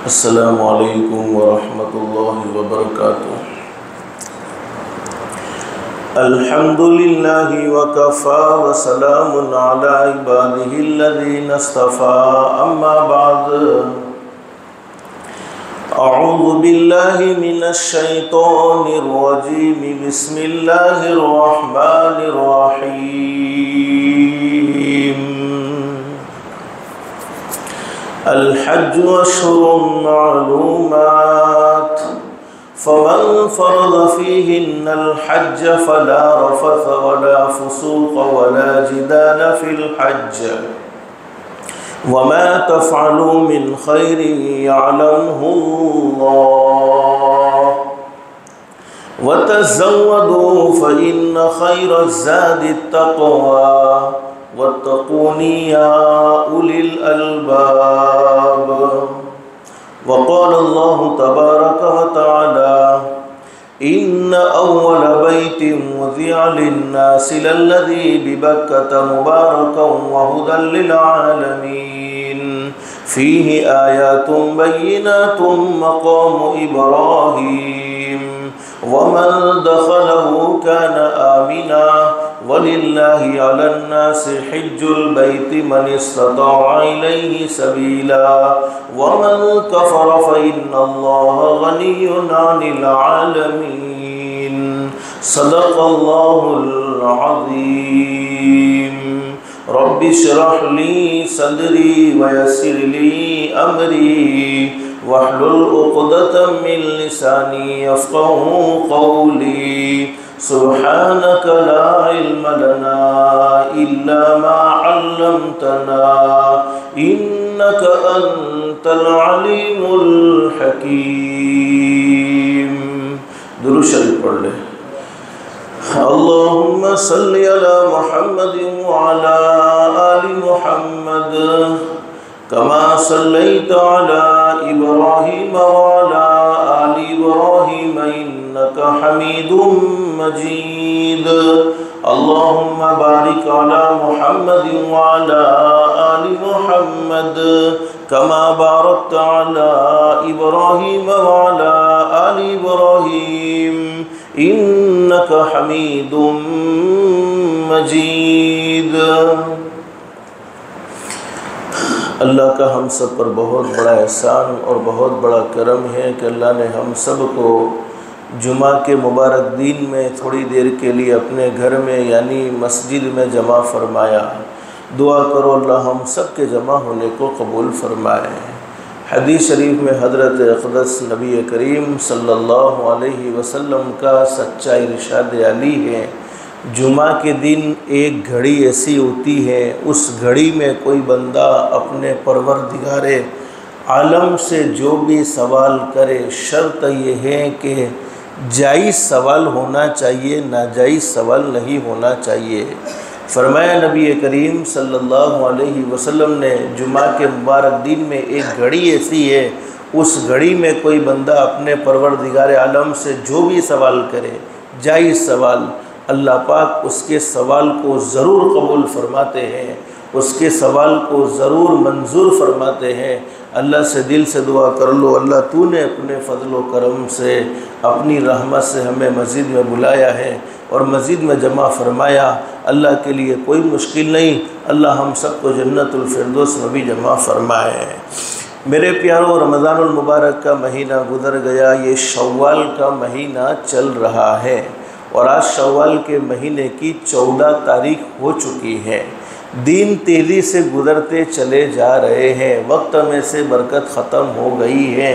السلام علیکم ورحمۃ اللہ وبرکاتہ۔ الحمدللہ وکفی وسلام علی عبادہ الذین اصطفی، اما بعد، اعوذ باللہ من الشیطان الرجیم، بسم اللہ الرحمن الرحیم۔ الحج اشہر معلومات، فمن فرض فیہن الحج فلا رفث ولا فسوق ولا جدال فی الحج، وما تفعلوا من خیر یعلمہ اللہ، وتزودوا فإن خیر الزاد التقوى، واتقون یا اولی الالباب۔ وقال اللہ تبارک وتعالی، ان اول بیت وضع للناس للذی ببکۃ مبارکا وہدی للعالمین، فیہ آیات بینات مقام ابراہیم، ومن دخلہ کان آمنا، وَلِلَّهِ عَلَى النَّاسِ حِجُّ الْبَيْتِ مَنِ اسْتَطَاعَ إِلَيْهِ سَبِيلًا، وَمَنْ كَفَرَ فَإِنَّ اللَّهَ غَنِيٌّ عَنِ الْعَالَمِينَ۔ صدق اللہ العظیم۔ رب اشرح لي صدری ويسر لي أمری، واحلل عقدة من لسانی يفقهوا قولی۔ سبحانك لا علم لنا إلا ما علمتنا، إنك أنت العليم الحكيم۔ درود شریف پڑھ لیں۔ اللهم صل على محمد وعلى آل محمد، كما صليت على إبراهيم وعلى آل إبراهيم إنك حميد مجيد۔ اللهم بارك على محمد وعلى آل محمد، كما باركت على إبراهيم وعلى آل إبراهيم إنك حميد مجيد۔ اللہ کا ہم سب پر بہت بڑا احسان اور بہت بڑا کرم ہے کہ اللہ نے ہم سب کو جمعہ کے مبارک دن میں تھوڑی دیر کے لیے اپنے گھر میں یعنی مسجد میں جمع فرمایا۔ دعا کرو اللہ ہم سب کے جمع ہونے کو قبول فرمائے۔ حدیث شریف میں حضرت اقدس نبی کریم صلی اللہ علیہ وسلم کا سچا ارشاد علی ہے، جمعہ کے دن ایک گھڑی ایسی ہوتی ہے، اس گھڑی میں کوئی بندہ اپنے پروردگار عالم سے جو بھی سوال کرے، شرط یہ ہے کہ جائز سوال ہونا چاہیے، ناجائز سوال نہیں ہونا چاہیے۔ فرمایا نبی کریم صلی اللہ علیہ وسلم نے، جمعہ کے مبارک دن میں ایک گھڑی ایسی ہے، اس گھڑی میں کوئی بندہ اپنے پروردگار عالم سے جو بھی سوال کرے، جائز سوال، اللہ پاک اس کے سوال کو ضرور قبول فرماتے ہیں، اس کے سوال کو ضرور منظور فرماتے ہیں۔ اللہ سے دل سے دعا کر لو، اللہ تو نے اپنے فضل و کرم سے، اپنی رحمت سے ہمیں مسجد میں بلایا ہے اور مسجد میں جمع فرمایا۔ اللہ کے لیے کوئی مشکل نہیں، اللہ ہم سب کو جنت الفردوس میں بھی جمع فرمائے۔ میرے پیاروں، رمضان المبارک کا مہینہ گزر گیا، یہ شوال کا مہینہ چل رہا ہے اور آج شوال کے مہینے کی 14 تاریخ ہو چکی ہے۔ دن تیزی سے گزرتے چلے جا رہے ہیں، وقت میں سے برکت ختم ہو گئی ہے۔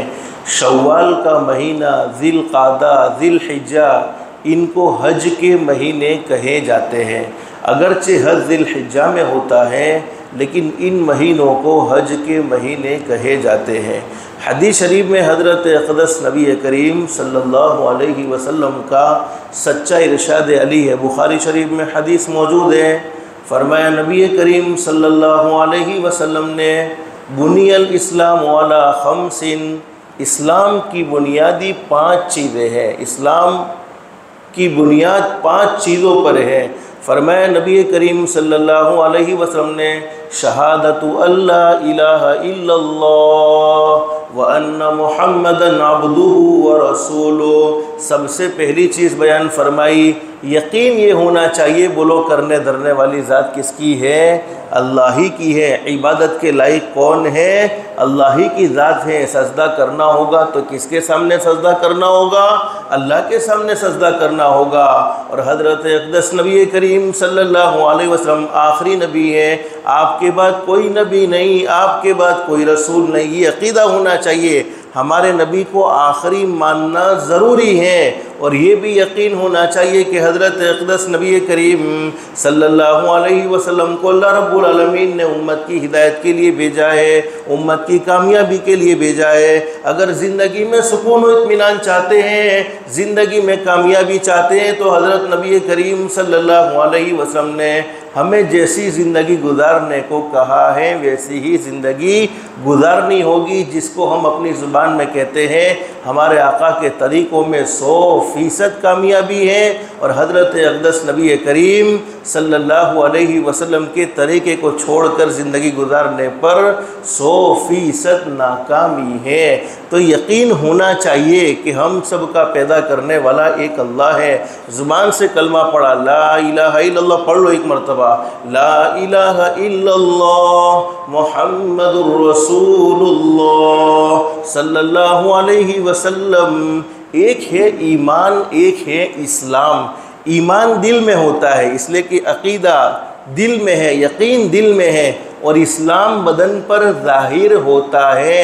شوال کا مہینہ، ذی القعدہ، ذی الحجہ، ان کو حج کے مہینے کہے جاتے ہیں۔ اگرچہ حج ذی الحجہ میں ہوتا ہے لیکن ان مہینوں کو حج کے مہینے کہے جاتے ہیں۔ حدیث شریف میں حضرت اقدس نبی کریم صلی اللہ علیہ وسلم کا سچا ارشاد علی ہے، بخاری شریف میں حدیث موجود ہے۔ فرمایا نبی کریم صلی اللہ علیہ وسلم نے، بنی الاسلام علی خمس، اسلام کی بنیادی 5 چیزیں ہیں، اسلام کی بنیاد 5 چیزوں پر ہے۔ فرمایا نبی کریم صلی اللہ علیہ وسلم نے، شہادت اللہ الہ الا اللہ وَأَنَّ مُحَمَّدًا عَبْدُهُ وَرَسُولُهُ۔ سب سے پہلی چیز بیان فرمائی یقین یہ ہونا چاہیے بولو کرنے دھرنے والی ذات کس کی ہے؟ اللہ ہی کی ہے۔ عبادت کے لائق کون ہے؟ اللہ ہی کی ذات ہے۔ سجدہ کرنا ہوگا تو کس کے سامنے سجدہ کرنا ہوگا؟ اللہ کے سامنے سجدہ کرنا ہوگا۔ اور حضرت اقدس نبی کریم صلی اللہ علیہ وسلم آخری نبی ہے، آپ کے بعد کوئی نبی نہیں، آپ کے بعد کوئی رسول نہیں، یہ عقیدہ ہونا چاہیے۔ ہمارے نبی کو آخری ماننا ضروری ہے، اور یہ بھی یقین ہونا چاہیے کہ حضرت اقدس نبی کریم صلی اللہ علیہ وسلم کو اللہ رب العالمین نے امت کی ہدایت کے لیے بھیجا ہے، امت کی کامیابی کے لیے بھیجا ہے۔ اگر زندگی میں سکون و اطمینان چاہتے ہیں، زندگی میں کامیابی چاہتے ہیں، تو حضرت نبی کریم صلی اللہ علیہ وسلم نے ہمیں جیسی زندگی گزارنے کو کہا ہے ویسی ہی زندگی گزارنی ہوگی، جس کو ہم اپنی زبان میں کہتے ہیں ہمارے آقا کے طریقوں میں 100% کامیابی ہے، اور حضرت اقدس نبی کریم صلی اللہ علیہ وسلم کے طریقے کو چھوڑ کر زندگی گزارنے پر 100% ناکامی ہے۔ تو یقین ہونا چاہیے کہ ہم سب کا پیدا کرنے والا ایک اللہ ہے۔ زبان سے کلمہ پڑھا، لا الہ الا اللہ، پڑھ لو ایک مرتبہ، لا الہ الا اللہ محمد الرسول اللہ صلی اللہ علیہ وسلم۔ ایک ہے ایمان، ایک ہے اسلام۔ ایمان دل میں ہوتا ہے، اس لیے کہ عقیدہ دل میں ہے، یقین دل میں ہے، اور اسلام بدن پر ظاہر ہوتا ہے۔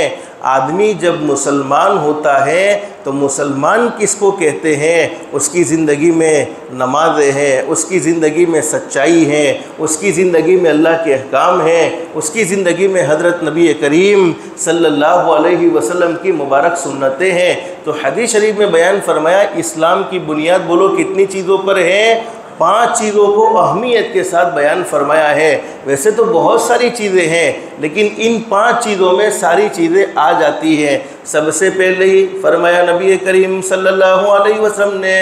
آدمی جب مسلمان ہوتا ہے تو مسلمان کس کو کہتے ہیں؟ اس کی زندگی میں نمازیں ہیں، اس کی زندگی میں سچائی ہے، اس کی زندگی میں اللہ کے احکام ہیں، اس کی زندگی میں حضرت نبی کریم صلی اللہ علیہ وسلم کی مبارک سنتیں ہیں۔ تو حدیث شریف میں بیان فرمایا اسلام کی بنیاد بولو کتنی چیزوں پر ہے؟ 5 چیزوں کو اہمیت کے ساتھ بیان فرمایا ہے۔ ویسے تو بہت ساری چیزیں ہیں، لیکن ان 5 چیزوں میں ساری چیزیں آ جاتی ہیں۔ سب سے پہلے ہی فرمایا نبی کریم صلی اللہ علیہ وسلم نے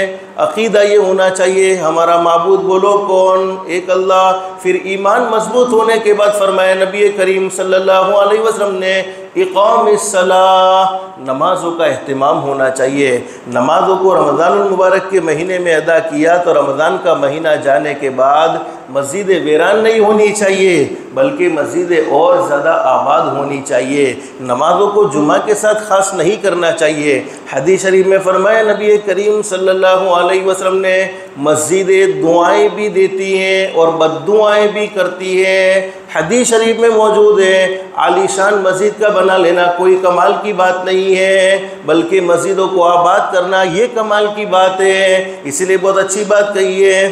عقیدہ یہ ہونا چاہیے ہمارا معبود بولو کون؟ ایک اللہ۔ پھر ایمان مضبوط ہونے کے بعد فرمایا نبی کریم صلی اللہ علیہ وسلم نے اقام الصلاۃ، نمازوں کا اہتمام ہونا چاہیے۔ نمازوں کو رمضان المبارک کے مہینے میں ادا کیا تو رمضان کا مہینہ جانے کے بعد مسجد ویران نہیں ہونی چاہیے، بلکہ مسجد اور زیادہ آباد ہونی چاہیے۔ نمازوں کو جمعہ کے ساتھ خاص نہیں کرنا چاہیے۔ حدیث شریف میں فرمایا نبی کریم صلی اللہ علیہ وسلم نے مسجدیں دعائیں بھی دیتی ہیں اور بد دعائیں بھی کرتی ہیں۔ حدیث شریف میں موجود ہے عالی شان مسجد کا بنا لینا کوئی کمال کی بات نہیں ہے، بلکہ مسجدوں کو آباد کرنا یہ کمال کی بات ہے۔ اس لیے بہت اچھی بات کہی ہے،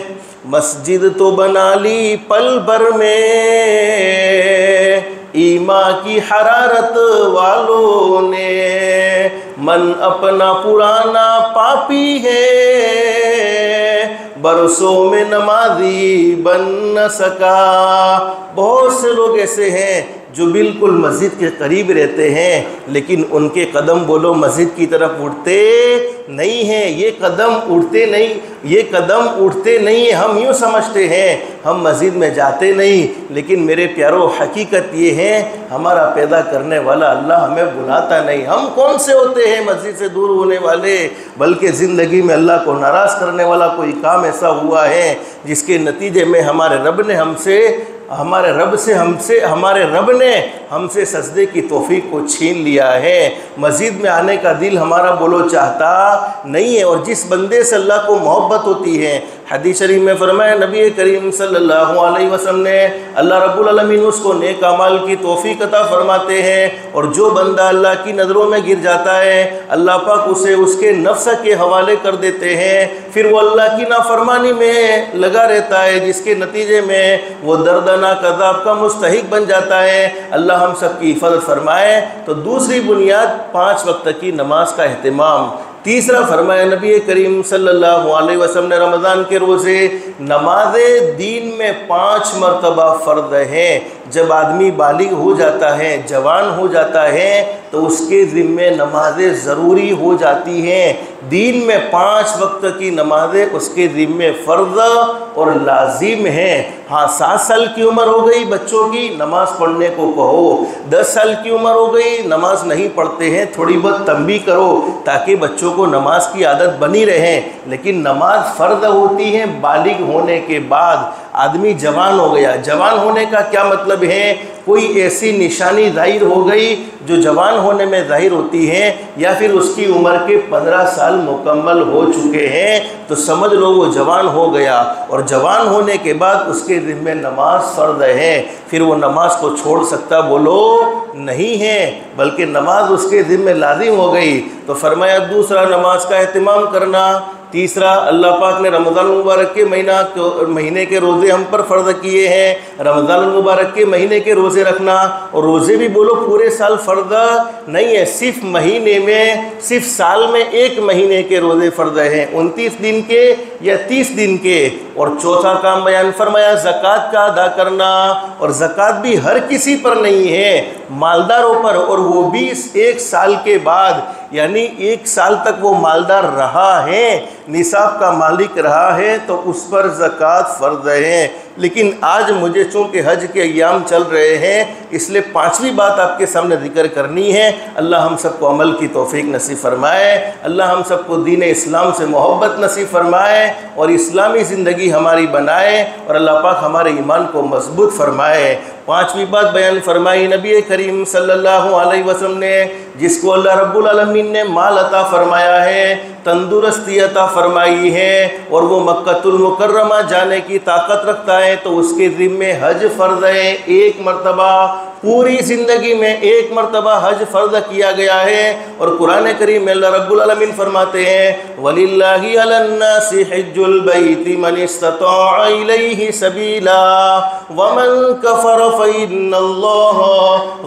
مسجد تو بنا لی پل بھر میں ایمان کی حرارت والوں نے، من اپنا پرانا پاپی ہے برسوں میں نمازی بن نہ سکا۔ بہت سے لوگ ایسے ہیں جو بالکل مسجد کے قریب رہتے ہیں، لیکن ان کے قدم بولو مسجد کی طرف اٹھتے نہیں ہیں۔ یہ قدم اٹھتے نہیں ہیں۔ ہم یوں سمجھتے ہیں ہم مسجد میں جاتے نہیں، لیکن میرے پیارو حقیقت یہ ہے ہمارا پیدا کرنے والا اللہ ہمیں بلاتا نہیں۔ ہم کون سے ہوتے ہیں مسجد سے دور ہونے والے؟ بلکہ زندگی میں اللہ کو ناراض کرنے والا کوئی کام ایسا ہوا ہے جس کے نتیجے میں ہمارے رب نے ہم سے سجدے کی توفیق کو چھین لیا ہے۔ مسجد میں آنے کا دل ہمارا بولو چاہتا نہیں ہے، اور جس بندے سے اللہ کو محبت ہوتی ہے، حدیث شریف میں فرمایا نبی کریم صلی اللہ علیہ وسلم نے اللہ رب العالمین اس کو نیک اعمال کی توفیق عطا فرماتے ہیں، اور جو بندہ اللہ کی نظروں میں گر جاتا ہے اللہ پاک اسے اس کے نفس کے حوالے کر دیتے ہیں، پھر وہ اللہ کی نافرمانی میں لگا رہتا ہے، جس کے نتیجے میں وہ دردناک عذاب کا مستحق بن جاتا ہے۔ اللہ ہم سب کی حفاظت فرمائے۔ تو دوسری بنیاد 5 وقت کی نماز کا اہتمام۔ تیسرا فرمایا نبی کریم صلی اللہ علیہ وسلم نے رمضان کے روزے، نمازیں دین میں 5 مرتبہ فرض ہیں۔ جب آدمی بالغ ہو جاتا ہے، جوان ہو جاتا ہے، تو اس کے ذمے نمازیں ضروری ہو جاتی ہیں۔ دین میں 5 وقت کی نمازیں اس کے ذمے فرض اور لازم ہیں۔ ہاں 7 سال کی عمر ہو گئی بچوں کی، نماز پڑھنے کو کہو۔ 10 سال کی عمر ہو گئی، نماز نہیں پڑھتے ہیں، تھوڑی بہت تنبیہ کرو تاکہ بچوں کو نماز کی عادت بنی رہے۔ لیکن نماز فرض ہوتی ہے بالغ ہونے کے بعد۔ آدمی جوان ہو گیا، جوان ہونے کا کیا مطلب ہے؟ کوئی ایسی نشانی ظاہر ہو گئی جو جوان ہونے میں ظاہر ہوتی ہے، یا پھر اس کی عمر کے 15 سال مکمل ہو چکے ہیں تو سمجھ لو وہ جوان ہو گیا، اور جوان ہونے کے بعد اس کے ذمہ نماز فرض ہے۔ پھر وہ نماز کو چھوڑ سکتا بولو نہیں ہے، بلکہ نماز اس کے ذمہ لازم ہو گئی۔ تو فرمایا دوسرا نماز کا اہتمام کرنا۔ تیسرا اللہ پاک نے رمضان المبارک کے مہینے کے روزے ہم پر فرض کیے ہیں۔ رمضان المبارک کے مہینے کے روزے رکھنا، اور روزے بھی بولو پورے سال فرض نہیں ہے، صرف مہینے میں، صرف سال میں 1 مہینے کے روزے فرض ہیں، 29 دن کے یا 30 دن کے۔ اور چوتھا کام بیان فرمایا زکوٰۃ کا ادا کرنا، اور زکوٰۃ بھی ہر کسی پر نہیں ہے، مالداروں پر، اور وہ بھی 1 سال کے بعد، یعنی 1 سال تک وہ مالدار رہا ہے، نصاب کا مالک رہا ہے تو اس پر زکوٰۃ فرض ہے۔ لیکن آج مجھے چونکہ حج کے ایام چل رہے ہیں اس لیے 5ویں بات آپ کے سامنے ذکر کرنی ہے۔ اللہ ہم سب کو عمل کی توفیق نصیب فرمائے، اللہ ہم سب کو دین اسلام سے محبت نصیب فرمائے اور اسلامی زندگی ہماری بنائے، اور اللہ پاک ہمارے ایمان کو مضبوط فرمائے۔ 5ویں بات بیان فرمائی نبی کریم صلی اللہ علیہ وسلم نے، جس کو اللہ رب العالمین نے مال عطا فرمایا ہے، تندرستی عطا فرمائی ہے، اور وہ مکۃ المکرمہ جانے کی طاقت رکھتا ہے تو اس کے ذمے حج فرض ہے۔ 1 مرتبہ پوری زندگی میں 1 مرتبہ حج فرض کیا گیا ہے، اور قرآن کریم میں اللہ رب العالمین فرماتے ہیں وَلِلَّهِ عَلَى النَّاسِ حِجُّ الْبَيْتِ مَنِ اسْتَطَاعَ إِلَيْهِ سَبِيلًا وَمَنْ كَفَرَ فَإِنَّ اللَّهَ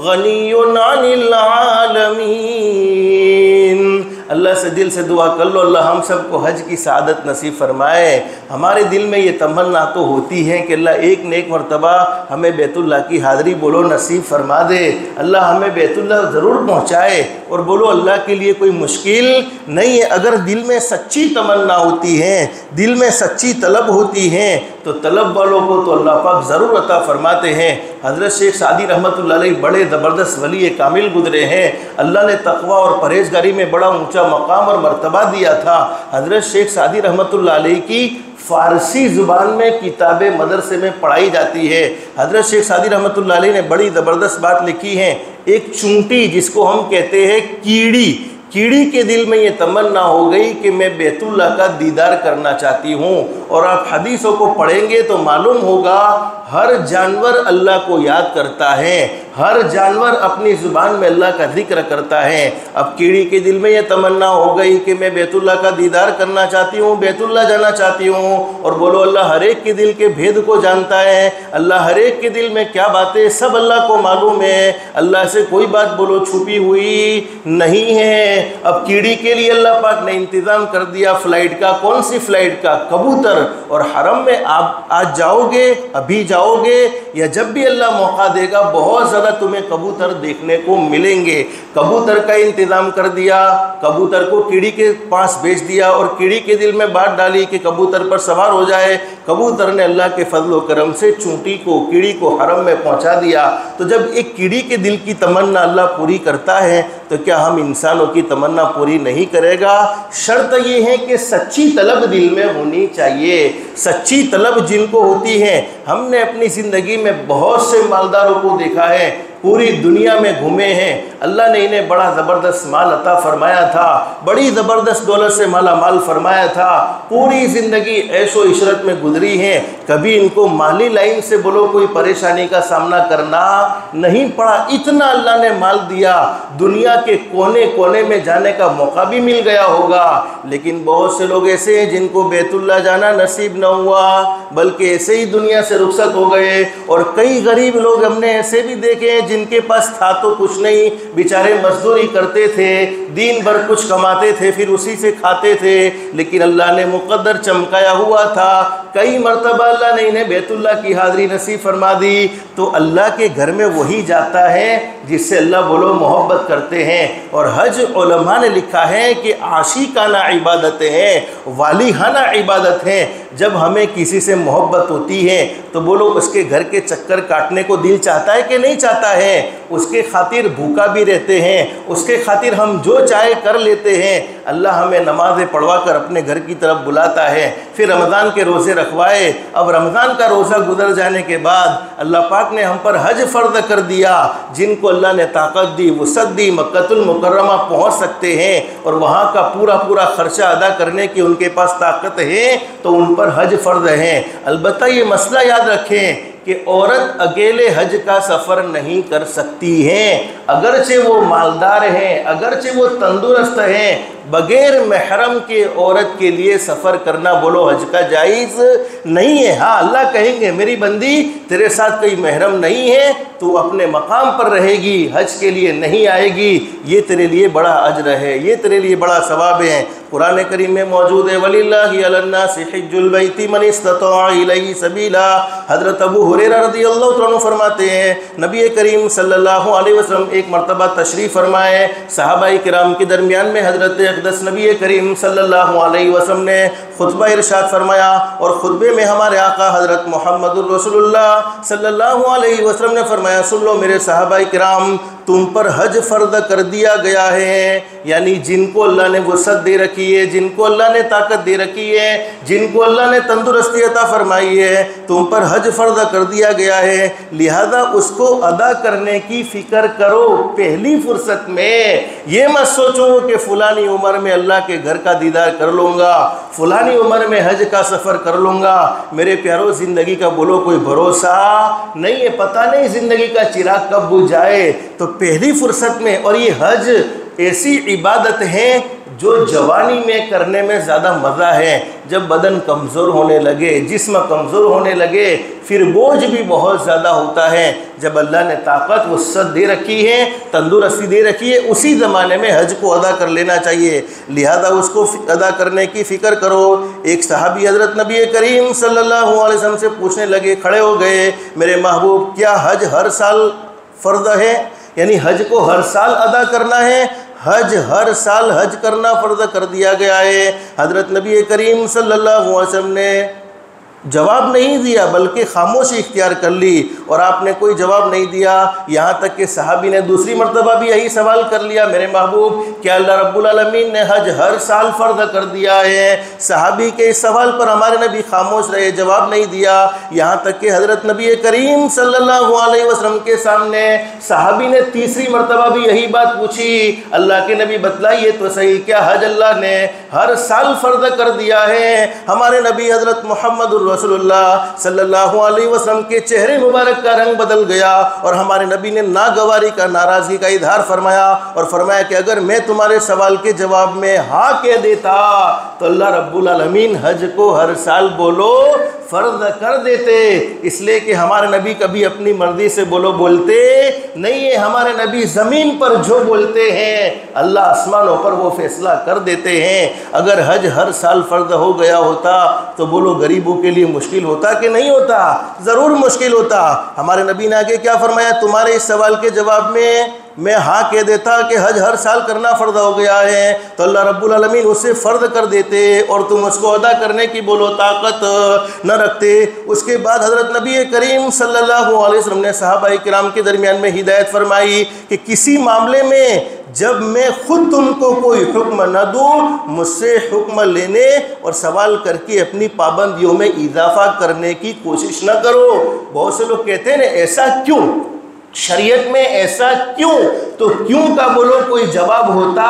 غَنِيٌّ عَنِ الْعَالَمِينَ۔ اللہ سے دل سے دعا کر لو اللہ ہم سب کو حج کی سعادت نصیب فرمائے۔ ہمارے دل میں یہ تمنا تو ہوتی ہے کہ اللہ ایک نہ ایک مرتبہ ہمیں بیت اللہ کی حاضری بولو نصیب فرما دے، اللہ ہمیں بیت اللہ ضرور پہنچائے، اور بولو اللہ کے لیے کوئی مشکل نہیں ہے۔ اگر دل میں سچی تمنا ہوتی ہے، دل میں سچی طلب ہوتی ہے تو طلب والوں کو تو اللہ پاک ضرور عطا فرماتے ہیں۔ حضرت شیخ سعدی رحمۃ اللہ علیہ بڑے زبردست ولی کامل گزرے ہیں، اللہ نے تقوی اور پرہیزگاری میں بڑا اونچا مقام اور مرتبہ دیا تھا۔ حضرت شیخ سعدی رحمۃ اللہ علیہ کی فارسی زبان میں کتابیں مدرسے میں پڑھائی جاتی ہے۔ حضرت شیخ سعدی رحمۃ اللہ علیہ نے بڑی زبردست بات لکھی ہے، ایک چونٹی جس کو ہم کہتے ہیں کیڑی کے دل میں یہ تمنا ہو گئی کہ میں بیت اللہ کا دیدار کرنا چاہتی ہوں، اور آپ حدیثوں کو پڑھیں گے تو معلوم ہوگا ہر جانور اللہ کو یاد کرتا ہے، ہر جانور اپنی زبان میں اللہ کا ذکر کرتا ہے۔ اب کیڑی کے دل میں یہ تمنا ہو گئی کہ میں بیت اللہ کا دیدار کرنا چاہتی ہوں، بیت اللہ جانا چاہتی ہوں، اور بولو اللہ ہر ایک کے دل کے بھید کو جانتا ہے، اللہ ہر ایک کے دل میں کیا باتیں سب اللہ کو معلوم ہے، اللہ سے کوئی بات بولو چھپی ہوئی نہیں ہے۔ اب کیڑی کے لیے اللہ پاک نے انتظام کر دیا فلائٹ کا، کون سی فلائٹ کا؟ کبوتر، اور حرم میں آپ آج جاؤ گے، ابھی جاؤ گے، یا جب بھی اللہ موقع دے گا بہت زیادہ تمہیں کبوتر دیکھنے کو ملیں گے۔ کبوتر کا انتظام کر دیا، کبوتر کو کیڑی کے پاس بھیج دیا، اور کیڑی کے دل میں بات ڈالی کہ کبوتر پر سوار ہو جائے۔ کبوتر نے اللہ کے فضل و کرم سے چونٹی کو، کیڑی کو حرم میں پہنچا دیا۔ تو جب ایک کیڑی کے دل کی تمنا اللہ پوری کرتا ہے تو کیا ہم انسانوں کی تمنا پوری نہیں کرے گا؟ شرط یہ ہے کہ سچی طلب دل میں ہونی چاہیے۔ سچی طلب جن کو ہوتی ہے، ہم نے اپنی زندگی میں بہت سے مالداروں کو دیکھا ہے، پوری دنیا میں گھومے ہیں، اللہ نے انہیں بڑا زبردست مال عطا فرمایا تھا، بڑی زبردست دولت سے مالا مال فرمایا تھا، پوری زندگی عیش و عشرت میں گزری ہیں، کبھی ان کو مالی لائن سے بولو کوئی پریشانی کا سامنا کرنا نہیں پڑا۔ اتنا اللہ نے مال دیا، دنیا کے کونے کونے میں جانے کا موقع بھی مل گیا ہوگا، لیکن بہت سے لوگ ایسے ہیں جن کو بیت اللہ جانا نصیب نہ ہوا، بلکہ ایسے ہی دنیا سے رخصت ہو گئے۔ اور کئی غریب لوگ ہم نے ایسے بھی دیکھے ہیں جن کے پاس تھا تو کچھ نہیں، بیچارے مزدوری کرتے تھے، دین بھر کچھ کماتے تھے، پھر اسی سے کھاتے تھے، لیکن اللہ نے مقدر چمکایا ہوا تھا، کئی مرتبہ اللہ نے انہیں بیت اللہ کی حاضری نصیب فرما دی۔ تو اللہ کے گھر میں وہی جاتا ہے جس سے اللہ بولو محبت کرتے ہیں۔ اور حج علماء نے لکھا ہے کہ عاشقانہ عبادتیں ہیں، والہانہ عبادت ہیں۔ جب ہمیں کسی سے محبت ہوتی ہے تو بولو اس کے گھر کے چکر کاٹنے کو دل چاہتا ہے کہ نہیں چاہتا ہے؟ اس کے خاطر بھوکا بھی رہتے ہیں، اس کے خاطر ہم جو چاہے کر لیتے ہیں۔ اللہ ہمیں نمازیں پڑھوا کر اپنے گھر کی طرف بلاتا ہے، پھر رمضان کے روزے رکھوائے۔ اب رمضان کا روزہ گزر جانے کے بعد اللہ پاک نے ہم پر حج فرض کر دیا۔ جن کو اللہ نے طاقت دی، وسعت دی، مکہ المکرمہ پہنچ سکتے ہیں اور وہاں کا پورا خرچہ ادا کرنے کی ان کے پاس طاقت ہے تو ان پر حج فرض ہے۔ البتہ یہ مسئلہ یاد رکھیں کہ عورت اکیلے حج کا سفر نہیں کر سکتی ہے، اگرچہ وہ مالدار ہیں، اگرچہ وہ تندرست ہیں، بغیر محرم کے عورت کے لیے سفر کرنا بولو حج کا جائز نہیں ہے۔ ہاں اللہ کہیں گے میری بندی تیرے ساتھ کوئی محرم نہیں ہے، تو اپنے مقام پر رہے گی، حج کے لیے نہیں آئے گی، یہ تیرے لیے بڑا اجر ہے، یہ تیرے لیے بڑا ثواب ہے۔ قرآن کریم میں موجود ہے وَلِلَّهِ عَلَى النَّاسِ حِجُّ الْبَيْتِ مَنِ اسْتَطَاعَ إِلَيْهِ سَبِيلًا۔ حضرت ابو ہریرہ رضی اللہ عنہ فرماتے ہیں نبی کریم صلی اللہ علیہ وسلم ایک مرتبہ تشریف فرمائے، صحابہ کرام کے درمیان میں حضرت اقدس نبی کریم صلی اللہ علیہ وسلم نے خطبہ ارشاد فرمایا، اور خطبے میں ہمارے آقا حضرت محمد الرسول اللہ صلی اللہ علیہ وسلم نے فرمایا سن لو میرے صحابہ کرام، تم پر حج فرض کر دیا گیا ہے، یعنی جن کو اللہ نے وسعت دے رکھی ہے، جن کو اللہ نے طاقت دے رکھی ہے، جن کو اللہ نے تندرستی عطا فرمائی ہے، تم پر حج فرض کر دیا گیا ہے، لہذا اس کو ادا کرنے کی فکر کرو پہلی فرصت میں۔ یہ مت سوچو کہ فلانی عمر میں اللہ کے گھر کا دیدار کر لوں گا، فلانی عمر میں حج کا سفر کر لوں گا۔ میرے پیارو زندگی کا بولو کوئی بھروسہ نہیں ہے، پتہ نہیں زندگی کا چراغ کب بجھ جائے، تو پہلی فرصت میں۔ اور یہ حج ایسی عبادت ہے جو جوانی میں کرنے میں زیادہ مزہ ہے، جب بدن کمزور ہونے لگے، جسم کمزور ہونے لگے، پھر بوجھ بھی بہت زیادہ ہوتا ہے۔ جب اللہ نے طاقت وسعت دے رکھی ہے، تندرستی دے رکھی ہے، اسی زمانے میں حج کو ادا کر لینا چاہیے، لہذا اس کو ادا کرنے کی فکر کرو۔ ایک صحابی حضرت نبی کریم صلی اللہ علیہ وسلم سے پوچھنے لگے، کھڑے ہو گئے، میرے محبوب کیا حج ہر سال فرض ہے؟ یعنی حج کو ہر سال ادا کرنا ہے؟ حج ہر سال حج کرنا فرض کر دیا گیا ہے۔ حضرت نبی کریم صلی اللہ علیہ وسلم نے جواب نہیں دیا بلکہ خاموشی اختیار کر لی، اور آپ نے کوئی جواب نہیں دیا، یہاں تک کہ صحابی نے دوسری مرتبہ بھی یہی سوال کر لیا، میرے محبوب کیا اللہ رب العالمین نے حج ہر سال فرض کر دیا ہے؟ صحابی کے اس سوال پر ہمارے نبی خاموش رہے، جواب نہیں دیا، یہاں تک کہ حضرت نبی کریم صلی اللہ علیہ وسلم کے سامنے صحابی نے تیسری مرتبہ بھی یہی بات پوچھی، اللہ کے نبی بتلائیے تو صحیح کیا حج اللہ نے ہر سال فرض کر دیا ہے؟ ہمارے نبی حضرت محمد رسول اللہ صلی اللہ علیہ وسلم کے چہرے مبارک کا رنگ بدل گیا، اور ہمارے نبی نے ناگواری کا، ناراضگی کا اظہار فرمایا، اور فرمایا کہ اگر میں تمہارے سوال کے جواب میں ہاں کہہ دیتا تو اللہ رب العالمین حج کو ہر سال بولو فرض کر دیتے، اس لیے کہ ہمارے نبی کبھی اپنی مرضی سے بولتے نہیں ہے، ہمارے نبی زمین پر جو بولتے ہیں اللہ آسمانوں پر وہ فیصلہ کر دیتے ہیں۔ اگر حج ہر سال فرض ہو گیا ہوتا تو بولو غریبوں کے لیے مشکل ہوتا کہ نہیں ہوتا؟ ضرور مشکل ہوتا۔ ہمارے نبی نے آگے کیا فرمایا؟ تمہارے اس سوال کے جواب میں ہاں کہہ دیتا کہ حج ہر سال کرنا فرض ہو گیا ہے تو اللہ رب العالمین اسے فرض کر دیتے، اور تم اس کو ادا کرنے کی بولو طاقت نہ رکھتے۔ اس کے بعد حضرت نبی کریم صلی اللہ علیہ وسلم نے صحابہ کرام کے درمیان میں ہدایت فرمائی کہ کسی معاملے میں جب میں خود تم کو کوئی حکم نہ دوں، مجھ سے حکم لینے اور سوال کر کے اپنی پابندیوں میں اضافہ کرنے کی کوشش نہ کرو۔ بہت سے لوگ کہتے ہیں نا ایسا کیوں، شریعت میں ایسا کیوں؟ تو کیوں کا بولو کوئی جواب ہوتا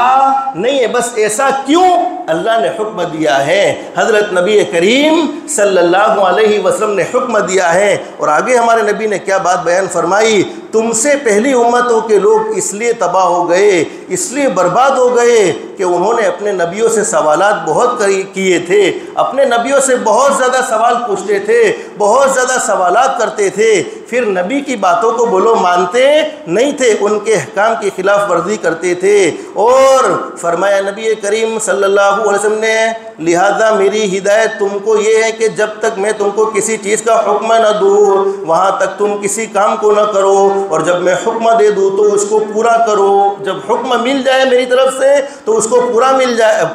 نہیں ہے، بس ایسا کیوں اللہ نے حکم دیا ہے، حضرت نبی کریم صلی اللہ علیہ وسلم نے حکم دیا ہے۔ اور آگے ہمارے نبی نے کیا بات بیان فرمائی، تم سے پہلی امتوں کے لوگ اس لیے تباہ ہو گئے، اس لیے برباد ہو گئے کہ انہوں نے اپنے نبیوں سے سوالات بہت کیے تھے، اپنے نبیوں سے بہت زیادہ سوال پوچھتے تھے، بہت زیادہ سوالات کرتے تھے، پھر نبی کی باتوں کو بولو مانتے نہیں تھے، ان کے احکام کی خلاف ورزی کرتے تھے۔ اور فرمایا نبی کریم صلی اللہ علیہ وسلم نے، لہذا میری ہدایت تم کو یہ ہے کہ جب تک میں تم کو کسی چیز کا حکم نہ دوں وہاں تک تم کسی کام کو نہ کرو، اور جب میں حکم دے دوں تو اس کو پورا کرو، جب حکم مل جائے میری طرف سے تو اس کو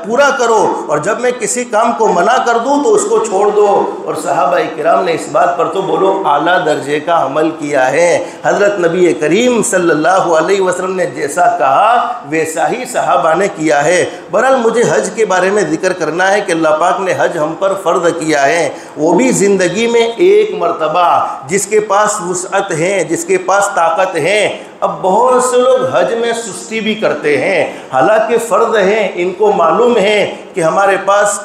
پورا کرو، اور جب میں کسی کام کو منع کر دوں تو اس کو چھوڑ دو۔ اور صحابہ کرام نے اس بات پر تو بولو اعلیٰ درجے کا عمل کیا ہے۔ حضرت نبی کریم صلی اللہ علیہ وسلم نے جیسا کہا ویسا ہی صحابہ نے کیا ہے۔ بہرحال مجھے حج کے بارے میں ذکر کرنا ہے کہ اللہ پاک نے حج ہم پر فرض کیا ہے، وہ بھی زندگی میں ایک مرتبہ، جس کے پاس وسعت ہے، جس کے پاس طاقت ہے۔ اب بہت سے لوگ حج میں سستی بھی کرتے ہیں، حالانکہ فرض ہیں، ان کو معلوم ہے کہ ہمارے پاس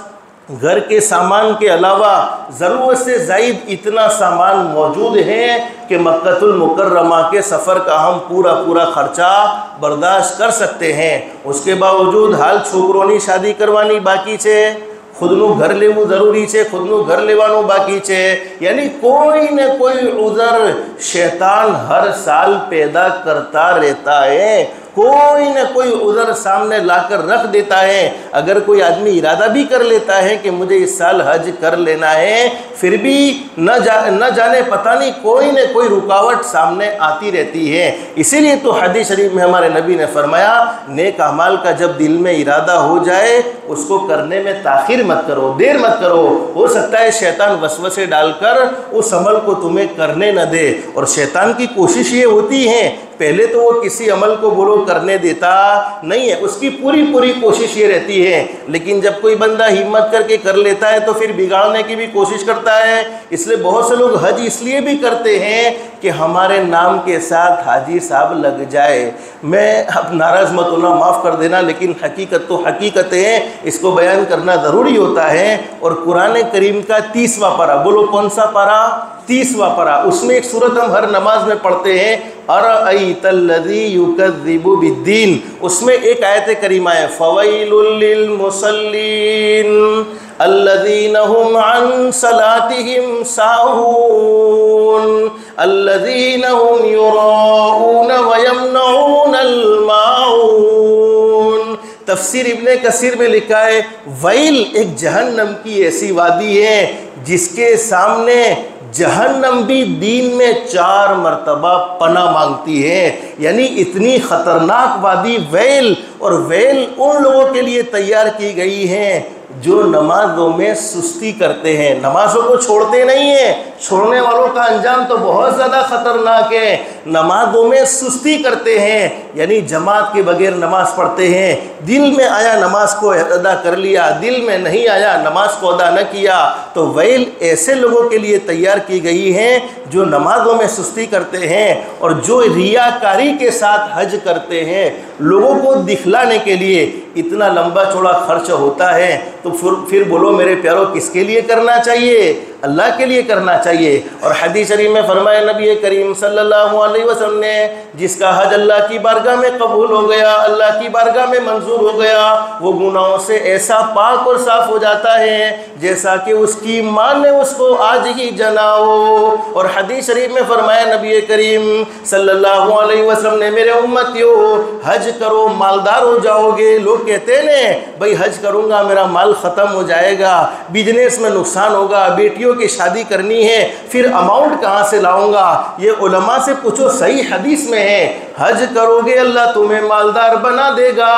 گھر کے سامان کے علاوہ ضرورت سے زائد اتنا سامان موجود ہے کہ مکہ المکرمہ کے سفر کا ہم پورا خرچہ برداشت کر سکتے ہیں۔ اس کے باوجود حال چھوکرونی شادی کروانی باقی چھے، خودنو گھر لیવું ضروری છે، خودنو گھر لیવાનું باقی છે، یعنی کوئی نہ کوئی عذر شیطان ہر سال پیدا کرتا رہتا ہے، کوئی نہ کوئی عذر سامنے لا کر رکھ دیتا ہے۔ اگر کوئی آدمی ارادہ بھی کر لیتا ہے کہ مجھے اس سال حج کر لینا ہے، پھر بھی نہ جانے پتہ نہیں کوئی نہ کوئی رکاوٹ سامنے آتی رہتی ہے۔ اسی لیے تو حدیث شریف میں ہمارے نبی نے فرمایا نیک اعمال کا جب دل میں ارادہ ہو جائے اس کو کرنے میں تاخیر مت کرو، دیر مت کرو، ہو سکتا ہے شیطان وسوسے ڈال کر اس عمل کو تمہیں کرنے نہ دے۔ اور شیطان کی کوشش یہ ہوتی ہے، پہلے تو وہ کسی عمل کو بولو کرنے دیتا نہیں ہے، اس کی پوری کوشش یہ رہتی ہے، لیکن جب کوئی بندہ ہمت کر کے کر لیتا ہے تو پھر بگاڑنے کی بھی کوشش کرتا ہے۔ اس لیے بہت سے لوگ حج اس لیے بھی کرتے ہیں کہ ہمارے نام کے ساتھ حاجی صاحب لگ جائے۔ میں اب ناراض مت ہونا، معاف کر دینا، لیکن حقیقت تو حقیقت ہے، اس کو بیان کرنا ضروری ہوتا ہے۔ اور قرآن کریم کا 30واں پارہ، بولو کون سا پارہ؟ 30واں پارہ، اس میں ایک سورت ہم ہر نماز میں پڑھتے ہیں، ارأیت الذی یکذب بالدین، اس میں ایک آیت کریمہ ہے فویل للمصلین الذین هم عن صلاتهم ساہون الذین هم یراؤون ویمنعون الماعون۔ تفسیر ابن کثیر میں لکھا ہے ویل ایک جہنم کی ایسی وادی ہے جس کے سامنے جہنم بھی دین میں 4 مرتبہ پناہ مانگتی ہے، یعنی اتنی خطرناک وادی ویل۔ اور ویل ان لوگوں کے لیے تیار کی گئی ہے جو نمازوں میں سستی کرتے ہیں، نمازوں کو چھوڑتے نہیں ہیں، چھوڑنے والوں کا انجام تو بہت زیادہ خطرناک ہے۔ نمازوں میں سستی کرتے ہیں، یعنی جماعت کے بغیر نماز پڑھتے ہیں، دل میں آیا نماز کو ادا کر لیا، دل میں نہیں آیا نماز کو ادا نہ کیا، تو ویل ایسے لوگوں کے لیے تیار کی گئی ہے جو نمازوں میں سستی کرتے ہیں اور جو ریاکاری کے ساتھ حج کرتے ہیں، لوگوں کو دکھلانے کے لیے۔ اتنا لمبا چوڑا خرچ ہوتا ہے تو پھر بولو میرے پیارو کس کے لیے کرنا چاہیے؟ اللہ کے لیے کرنا چاہیے۔ اور حدیث شریف میں فرمایا نبی کریم صلی اللہ علیہ وسلم نے جس کا حج اللہ کی بارگاہ میں قبول ہو گیا، اللہ کی بارگاہ میں منظور ہو گیا، وہ گناہوں سے ایسا پاک اور صاف ہو جاتا ہے جیسا کہ اس کی ماں نے اس کو آج ہی جنا ہو۔ اور حدیث شریف میں فرمایا نبی کریم صلی اللہ علیہ وسلم نے میرے امتیو حج کرو مالدار ہو جاؤ گے۔ لوگ کہتے ہیں بھائی حج کروں گا میرا مال ختم ہو جائے گا، بزنس میں نقصان ہوگا، بیٹیوں کی شادی کرنی ہے، پھر اماؤنٹ کہاں سے لاؤں گا؟ یہ علماء سے پوچھو، صحیح حدیث میں ہے حج کرو گے اللہ تمہیں مالدار بنا دے گا،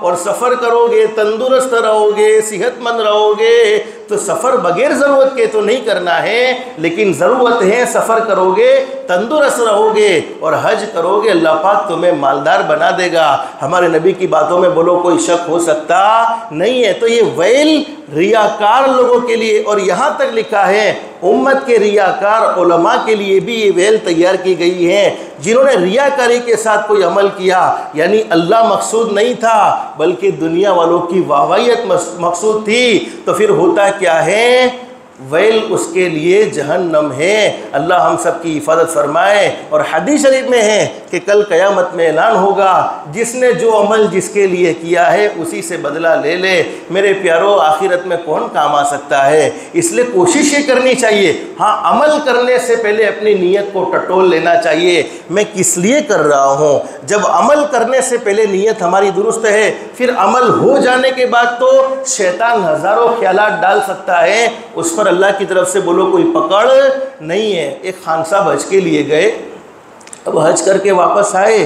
اور سفر کرو گے تندرست رہو گے، صحت مند رہو گے۔ تو سفر بغیر ضرورت کے تو نہیں کرنا ہے، لیکن ضرورت ہے سفر کرو گے تندرست رہو گے اور حج کرو گے اللہ پاک تمہیں مالدار بنا دے گا۔ ہمارے نبی کی باتوں میں بولو کوئی شک ہو سکتا نہیں ہے۔ تو یہ ویل ریاکار لوگوں کے لیے، اور یہاں تک لکھا ہے امت کے ریاکار علماء کے لیے بھی یہ ویل تیار کی گئی ہیں، جنہوں نے ریاکاری کے ساتھ کوئی عمل کیا، یعنی اللہ مقصود نہیں تھا بلکہ دنیا والوں کی واہوائیت مقصود تھی، تو پھر ہوتا کیا ہے؟ ویل اس کے لیے جہنم ہے۔ اللہ ہم سب کی حفاظت فرمائے۔ اور حدیث شریف میں ہے کہ کل قیامت میں اعلان ہوگا، جس نے جو عمل جس کے لیے کیا ہے اسی سے بدلہ لے لے۔ میرے پیارو، آخرت میں کون کام آ سکتا ہے؟ اس لیے کوشش یہ کرنی چاہیے، ہاں عمل کرنے سے پہلے اپنی نیت کو ٹٹول لینا چاہیے، میں کس لیے کر رہا ہوں۔ جب عمل کرنے سے پہلے نیت ہماری درست ہے، پھر عمل ہو جانے کے بعد تو شیطان ہزاروں خیالات ڈال سکتا ہے، اس پر اللہ کی طرف سے بولو کوئی پکڑ نہیں ہے۔ ایک خان صاحب حج کے لیے گئے، اب حج کر کے واپس آئے،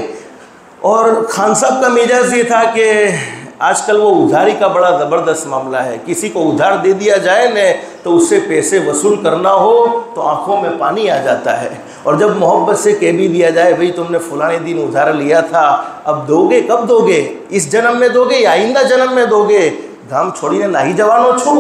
اور خان صاحب کا مزاج یہ تھا کہ آج کل وہ ادھاری کا بڑا زبردست معاملہ ہے، کسی کو ادھار دے دیا جائے نا تو اس سے پیسے وصول کرنا ہو تو آنکھوں میں پانی آ جاتا ہے، اور جب محبت سے کہہ بھی دیا جائے بھئی تم نے فلانے دن ادھار لیا تھا، اب دو گے، کب دو گے؟ اس جنم میں دو گے یا آئندہ جنم میں دو گے؟ گھام چھوڑیے نہ ہی جوانوں چھو،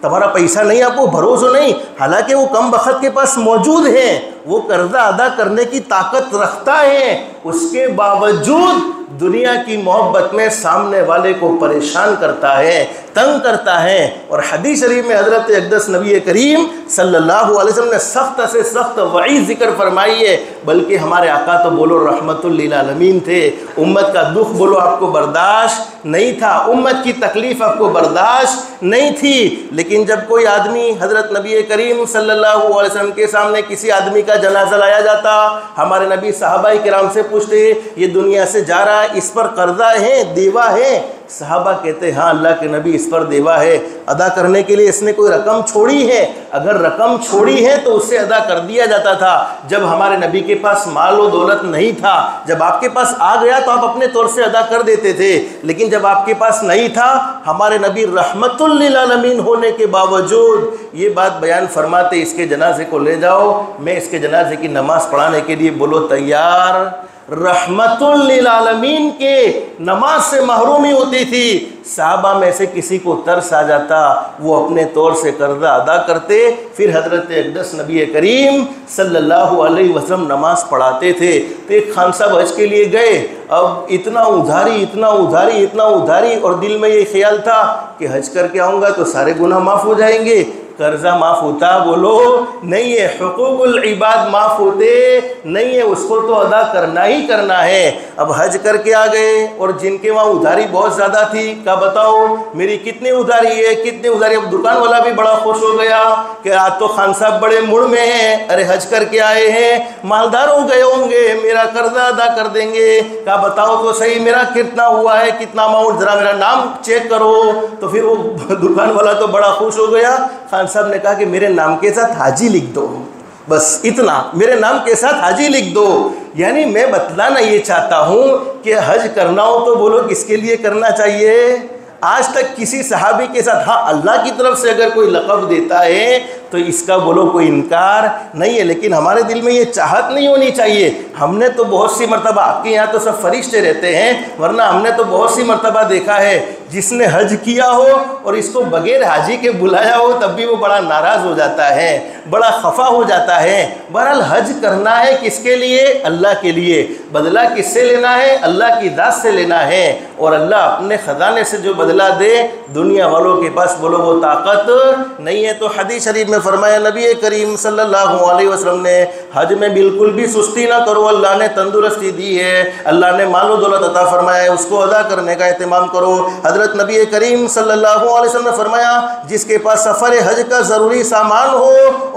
تمہارا پیسہ نہیں، آپ کو بھروسہ نہیں، حالانکہ وہ کم بخت کے پاس موجود ہے، وہ قرضہ ادا کرنے کی طاقت رکھتا ہے، اس کے باوجود دنیا کی محبت میں سامنے والے کو پریشان کرتا ہے، تنگ کرتا ہے۔ اور حدیث شریف میں حضرت اقدس نبی کریم صلی اللہ علیہ وسلم نے سخت سے سخت وعید ذکر فرمائی ہے، بلکہ ہمارے آقا تو بولو رحمت للعالمین تھے، امت کا دکھ بولو آپ کو برداشت نہیں تھا، امت کی تکلیف آپ کو برداشت نہیں تھی، لیکن جب کوئی آدمی حضرت نبی کریم صلی اللہ علیہ وسلم کے سامنے کسی آدمی کا جنازہ لایا جاتا، ہمارے نبی صحابہ کرام سے پوچھتے یہ دنیا سے جا رہا ہے، اس پر قرضہ ہے، دیوا ہے؟ صحابہ کہتے ہاں اللہ کے نبی اس پر دیوا ہے، ادا کرنے کے لیے اس نے کوئی رقم چھوڑی ہے؟ اگر رقم چھوڑی ہے تو اس سے ادا کر دیا جاتا تھا۔ جب ہمارے نبی کے پاس مال و دولت نہیں تھا، جب آپ کے پاس آ گیا تو آپ اپنے طور سے ادا کر دیتے تھے، لیکن جب آپ کے پاس نہیں تھا، ہمارے نبی رحمت للعالمین ہونے کے باوجود یہ بات بیان فرماتے اس کے جنازے کو لے جاؤ، میں اس کے جنازے کی نماز پڑھانے کے لیے بولو تیار۔ رحمت للعالمین کے نماز سے محرومی ہوتی تھی، صحابہ میں سے کسی کو ترس آ جاتا، وہ اپنے طور سے قرضہ ادا کرتے، پھر حضرت اقدس نبی کریم صلی اللہ علیہ وسلم نماز پڑھاتے تھے۔ تو ایک خان صاحب حج کے لیے گئے، اب اتنا ادھاری اتنا ادھاری اتنا ادھاری، اور دل میں یہ خیال تھا کہ حج کر کے آؤں گا تو سارے گناہ معاف ہو جائیں گے۔ قرضہ معاف ہوتا بولو نہیں ہے، حقوق العباد معاف ہوتے نہیں ہے، اس کو تو ادا کرنا ہی کرنا ہے۔ اب حج کر کے آ گئے، اور جن کے وہاں ادھاری بہت زیادہ تھی، کہا بتاؤ میری کتنی ادھاری ہے، کتنی ادھاری؟ اب دکان والا بھی بڑا خوش ہو گیا کہ آج تو خان صاحب بڑے موڑ میں ہیں، ارے حج کر کے آئے ہیں، مالدار ہو گئے ہوں گے، میرا قرضہ ادا کر دیں گے۔ کہا بتاؤ تو صحیح میرا کتنا ہوا ہے، کتنا اماؤنٹ، ذرا میرا نام چیک کرو۔ تو پھر وہ دکان والا تو بڑا خوش ہو گیا، خان صاحب نے کہا کہ میرے نام کے ساتھ حاجی لکھ دو، بس اتنا، میرے نام کے ساتھ حاجی لکھ دو۔ یعنی میں بتلانا یہ چاہتا ہوں کہ حج کرنا ہو تو بولو کس کے لیے کرنا چاہیے۔ آج تک کسی صحابی کے ساتھ، ہاں اللہ کی طرف سے اگر کوئی لقب دیتا ہے تو اس کا بولو کوئی انکار نہیں ہے، لیکن ہمارے دل میں یہ چاہت نہیں ہونی چاہیے۔ ہم نے تو بہت سی مرتبہ، آپ کے یہاں تو سب فرشتے رہتے ہیں، ورنہ ہم نے تو بہت سی مرتبہ دیکھا ہے جس نے حج کیا ہو اور اس کو بغیر حاجی کے بلایا ہو تب بھی وہ بڑا ناراض ہو جاتا ہے، بڑا خفا ہو جاتا ہے۔ بہرحال حج کرنا ہے کس کے لیے؟ اللہ کے لیے۔ بدلہ کس سے لینا ہے؟ اللہ کی ذات سے لینا ہے، اور اللہ اپنے خزانے سے جو بدلہ دے دنیا والوں کے پاس بولو وہ طاقت نہیں ہے۔ تو حدیث شریف میں فرمایا نبی کریم صلی اللہ علیہ وسلم نے حج میں بالکل بھی سستی نہ کرو، اللہ نے تندرستی دی ہے، اللہ نے مال و دولت عطا فرمایا ہے، اس کو ادا کرنے کا اہتمام کرو۔ حضرت نبی کریم صلی اللہ علیہ وسلم نے فرمایا جس کے پاس سفر حج کا ضروری سامان ہو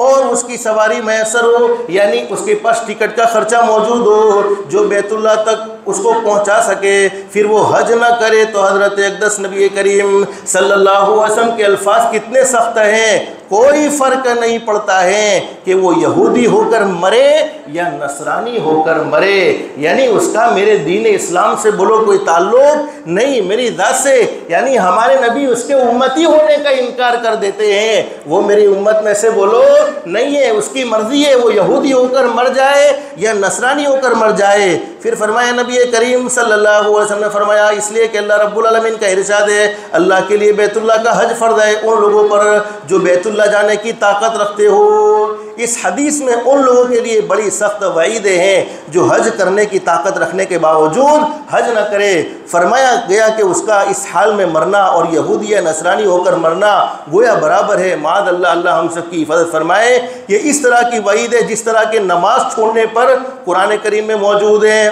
اور اس کی سواری میسر ہو، یعنی اس کے پاس ٹکٹ کا خرچہ موجود ہو جو بیت اللہ تک اس کو پہنچا سکے، پھر وہ حج نہ کرے، تو حضرت اقدس نبی کریم صلی اللہ علیہ وسلم کے الفاظ کتنے سخت ہیں، کوئی فرق نہیں پڑتا ہے کہ وہ یہودی ہو کر مرے یا نصرانی ہو کر مرے، یعنی اس کا میرے دین اسلام سے بولو کوئی تعلق نہیں، میری ذات سے۔ یعنی ہمارے نبی اس کے امتی ہونے کا انکار کر دیتے ہیں، وہ میری امت میں سے بولو نہیں ہے، اس کی مرضی ہے وہ یہودی ہو کر مر جائے یا نصرانی ہو کر مر جائے۔ پھر فرمایا نبی کریم صلی اللہ علیہ وسلم نے فرمایا اس لیے کہ اللہ رب العالمین کا ارشاد ہے اللہ کے لیے بیت اللہ کا حج فرض ہے ان لوگوں پر جو بیت اللہ جانے کی طاقت رکھتے ہو۔ اس حدیث میں ان لوگوں کے لیے بڑی سخت وعیدیں ہیں جو حج کرنے کی طاقت رکھنے کے باوجود حج نہ کرے۔ فرمایا گیا کہ اس کا اس حال میں مرنا اور یہودی یا نصرانی ہو کر مرنا گویا برابر ہے۔ معاذ اللہ، اللہ ہم سب کی حفاظت فرمائے۔ یہ اس طرح کی وعید ہے جس طرح کے نماز چھوڑنے پر قرآن کریم میں موجود ہیں۔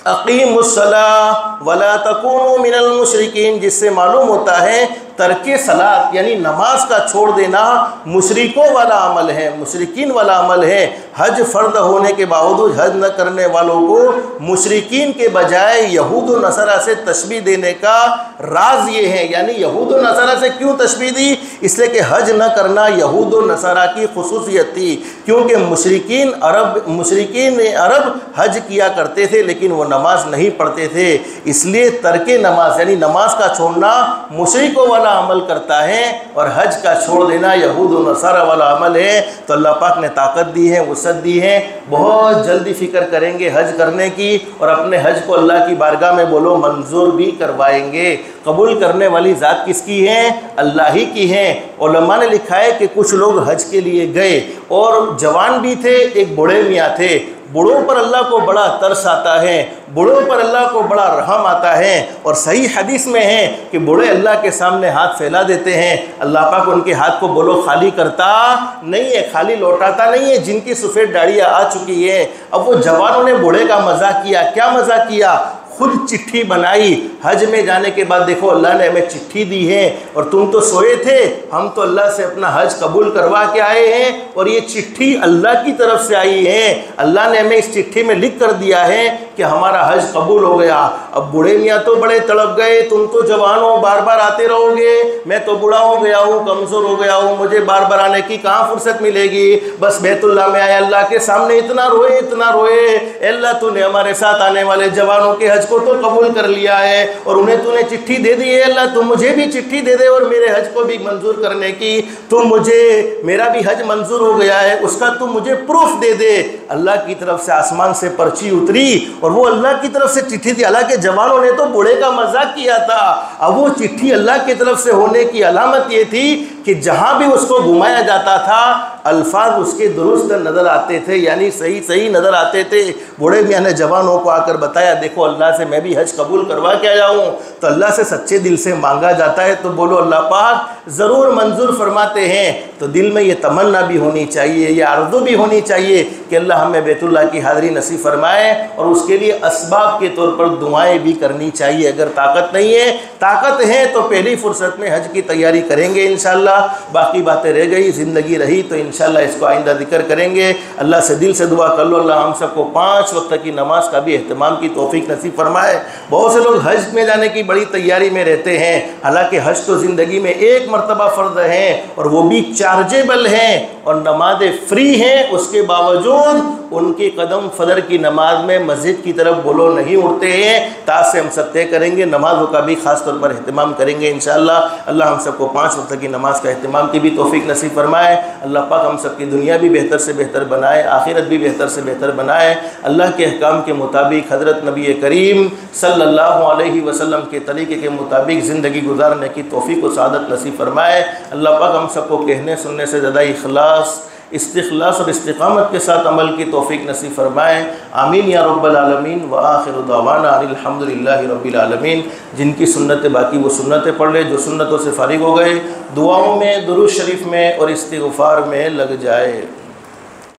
اقیم الصلاۃ ولا تکونوا من المشرکین، جس سے معلوم ہوتا ہے ترک صلاۃ یعنی نماز کا چھوڑ دینا مشرکوں والا عمل ہے، مشرکین والا عمل ہے۔ حج فرض ہونے کے باوجود حج نہ کرنے والوں کو مشرکین کے بجائے یہود و نصارہ سے تشبیہ دینے کا راز یہ ہے، یعنی یہود و نصارہ سے کیوں تشبیہ دی؟ اس لیے کہ حج نہ کرنا یہود و نصارہ کی خصوصیت تھی، کیونکہ مشرکین عرب حج کیا کرتے تھے لیکن وہ نماز نہیں پڑھتے تھے، اس لیے ترک نماز یعنی نماز کا چھوڑنا مشرکوں والا عمل کرتا ہے اور حج کا چھوڑ دینا یہود و نصارہ والا عمل ہے۔ تو اللہ پاک نے طاقت دی ہے، وسعت دی ہے، بہت جلدی فکر کریں گے حج کرنے کی اور اپنے حج کو اللہ کی بارگاہ میں بولو منظور بھی کروائیں گے۔ قبول کرنے والی ذات کس کی ہے؟ اللہ ہی کی ہے۔ علماء نے لکھا ہے کہ کچھ لوگ حج کے لیے گئے اور جوان بھی تھے، ایک بوڑھے میاں تھے۔ بوڑھوں پر اللہ کو بڑا ترس آتا ہے، بوڑھوں پر اللہ کو بڑا رحم آتا ہے، اور صحیح حدیث میں ہے کہ بوڑھے اللہ کے سامنے ہاتھ پھیلا دیتے ہیں، اللہ پاک ان کے ہاتھ کو بولو خالی کرتا نہیں ہے، خالی لوٹاتا نہیں ہے، جن کی سفید داڑیاں آ چکی ہے۔ اب وہ جوانوں نے بوڑھے کا مزاق کیا، کیا مزاق کیا؟ خود چٹھی بنائی، حج میں جانے کے بعد دیکھو اللہ نے ہمیں چٹھی دی ہے اور تم تو سوئے تھے، ہم تو اللہ سے اپنا حج قبول کروا کے آئے ہیں اور یہ چٹھی اللہ کی طرف سے آئی ہے، اللہ نے ہمیں اس چٹھی میں لکھ کر دیا ہے کہ ہمارا حج قبول ہو گیا۔ اب بوڑھے میاں تو بڑے تڑپ گئے، تم تو جوان ہو، بار بار آتے رہو گے، میں تو بوڑھا ہو گیا ہوں، کمزور ہو گیا ہوں، مجھے بار بار آنے کی کہاں فرصت ملے گی؟ بس بیت اللہ میں آئے، اللہ کے سامنے اتنا روئے اے اللہ تو نے ہمارے ساتھ آنے والے جوانوں کے حج کو تو قبول کر لیا ہے اور انہیں تو نے چٹھی دے دی ہے، اللہ تو مجھے بھی چٹھی دے دے اور میرے حج کو بھی منظور کرنے کی، تو مجھے میرا بھی حج منظور ہو گیا ہے، اس کا تو مجھے پروف دے دے۔ اللہ کی طرف سے آسمان سے پرچی اتری اور وہ اللہ کی طرف سے چٹھی تھی، حالانکہ جوانوں نے تو بوڑھے کا مذاق کیا تھا، اب وہ چٹھی اللہ کی طرف سے ہونے کی علامت یہ تھی کہ جہاں بھی اس کو گھمایا جاتا تھا الفاظ اس کے درست نظر آتے تھے، یعنی صحیح نظر آتے تھے۔ بوڑھے میاں نے جوانوں کو آ کر بتایا دیکھو اللہ سے میں بھی حج قبول کروا کے آیا ہوں، تو اللہ سے سچے دل سے مانگا جاتا ہے تو بولو اللہ پاک ضرور منظور فرماتے ہیں۔ تو دل میں یہ تمنا بھی ہونی چاہیے، یہ آرزو بھی ہونی چاہیے کہ اللہ ہمیں بیت اللہ کی حاضری نصیب فرمائے، اور اس کے لیے اسباب کے طور پر دعائیں بھی کرنی چاہیے۔ اگر طاقت نہیں ہے، طاقت ہے تو پہلی فرصت میں حج کی تیاری کریں گے انشاءاللہ، باقی باتیں رہ گئی، زندگی رہی تو انشاءاللہ اس کو آئندہ ذکر کریں گے۔ اللہ سے دل سے دعا کر لو اللہ ہم سب کو 5 وقت کی نماز کا بھی اہتمام کی توفیق نصیب فرمائے۔ بہت سے لوگ حج میں جانے کی بڑی تیاری میں رہتے ہیں، حالانکہ حج تو زندگی میں ایک مرتبہ فرض ہے اور وہ بھی چارجیبل ہیں اور نمازیں فری ہیں، اس کے باوجود ان کے قدم فجر کی نماز میں مسجد کی طرف بولو نہیں اڑتے ہیں۔ تاج سے ہم سب طے کریں گے، نمازوں کا بھی خاص طور پر اہتمام کریں گے انشاءاللہ۔ اللہ ہم سب کو 5 وقت کی نماز کا اہتمام کی بھی توفیق نصیب فرمائے۔ اللہ پاک ہم سب کی دنیا بھی بہتر سے بہتر بنائے، آخرت بھی بہتر سے بہتر بنائے۔ اللہ کے احکام کے مطابق حضرت نبی کریم صلی اللہ علیہ وسلم کے طریقے کے مطابق زندگی گزارنے کی توفیق و سعادت نصیب فرمائے۔ اللہ پاک ہم سب کو کہنے سننے سے زیادہ اخلاص، استخلاص اور استقامت کے ساتھ عمل کی توفیق نصیب فرمائے۔ آمین یا رب العالمین۔ وآخر دعوانا الحمدللہ رب العالمین۔ جن کی سنتیں باقی وہ سنتیں پڑھ لے، جو سنتوں سے فارغ ہو گئے دعاؤں میں، درود شریف میں اور استغفار میں لگ جائے۔